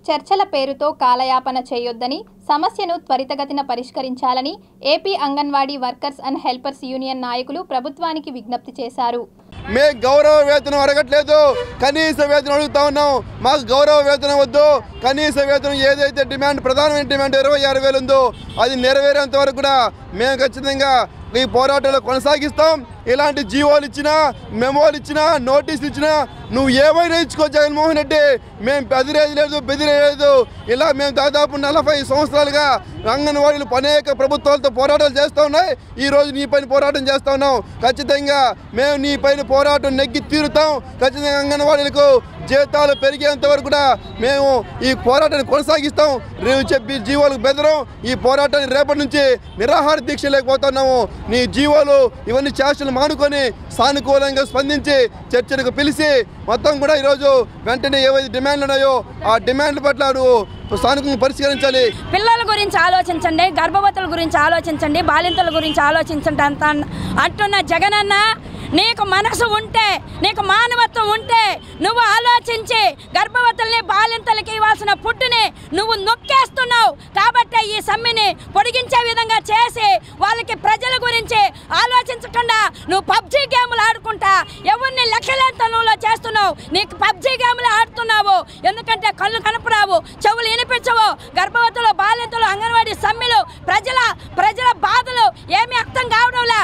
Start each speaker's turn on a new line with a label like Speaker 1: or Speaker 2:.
Speaker 1: చర్చల పేరుతో కాలయాపన చేయొద్దని, సమస్యను త్వరితగతిన పరిష్కరించాలని AP anganwadi workers and helpers union నాయకులు ప్రభుత్వానికి విజ్ఞప్తి చేశారు.
Speaker 2: మే గౌరవ వేతనం అడగట్లేదు, కనీస వేతనం అడుగుతా ఉన్నాం. మాకు గౌరవ వేతనం వద్దు, కనీస వేతనం ఏదైతే డిమాండ్ ప్రధానమైన డిమాండ్ 26,000 ఉందో అది నెరవేరేంత వరకు కూడా మేము ఖచ్చితంగా ఈ పోరాటాలు కొనసాగిస్తాం. ఇలాంటి జీవోలు ఇచ్చినా, మెమోలు ఇచ్చినా, నోటీసులు ఇచ్చినా నువ్వు ఏమైనా ఇచ్చుకో జగన్మోహన్ రెడ్డి, మేము బెదిరేది లేదు, బెదిరేయలేదు. ఇలా మేము దాదాపు 40 సంవత్సరాలుగా అంగన్వాడీలు అనేక ప్రభుత్వాలతో పోరాటాలు చేస్తూ ఉన్నాయి. ఈరోజు నీ పైన పోరాటం చేస్తూ ఉన్నాం. ఖచ్చితంగా మేము నీ పైన పోరాటం నెగ్గి తీరుతాం. ఖచ్చితంగా అంగన్వాడీలకు జీతాలు పెరిగేంత వరకు కూడా మేము ఈ పోరాటాన్ని కొనసాగిస్తాం. రేపు చెప్పి జీవోలకు బెదరం. ఈ పోరాటాన్ని రేపటి నుంచి నిరాహార దీక్ష లేకపోతున్నాము. నీ జీవోలు ఇవన్నీ చేష్టలు మానుకొని సానుకూలంగా స్పందించి చర్చలకు పిలిచి మొత్తం కూడా ఈరోజు వెంటనే ఏవైతే డిమాండ్లు ఉన్నాయో ఆ డిమాండ్ల పట్ల సానుకూలంగా పరిష్కరించాలి.
Speaker 3: పిల్లల గురించి ఆలోచించండి, గర్భవతుల గురించి ఆలోచించండి, బాలింతల గురించి ఆలోచించండి అంటున్న జగనన్న, నీకు మనసు ఉంటే, నీకు మానవత్వం ఉంటే నువ్వు ఆలోచించి గర్భవతుల్ని బాలింతలకి ఇవ్వాల్సిన పుట్టుని నువ్వు నొక్కేస్తున్నావు. కాబట్టి ఈ సమ్మెని పొడిగించే విధంగా చేసి వాళ్ళకి ప్రజల గురించి ఆలోచించకుండా నువ్వు పబ్జీ గేములు ఆడుకుంటా ఎవరిని లెక్కలేంతనంలో చేస్తున్నావు. నీకు పబ్జీ గేములు ఆడుతున్నావు. ఎందుకంటే కళ్ళు కనపరావు, చెవులు వినిపించవు. గర్భవతులు, బాలింతలు, అంగన్వాడీ సమ్మెలు, ప్రజల బాధలు ఏమీ అర్థం కావడంలా.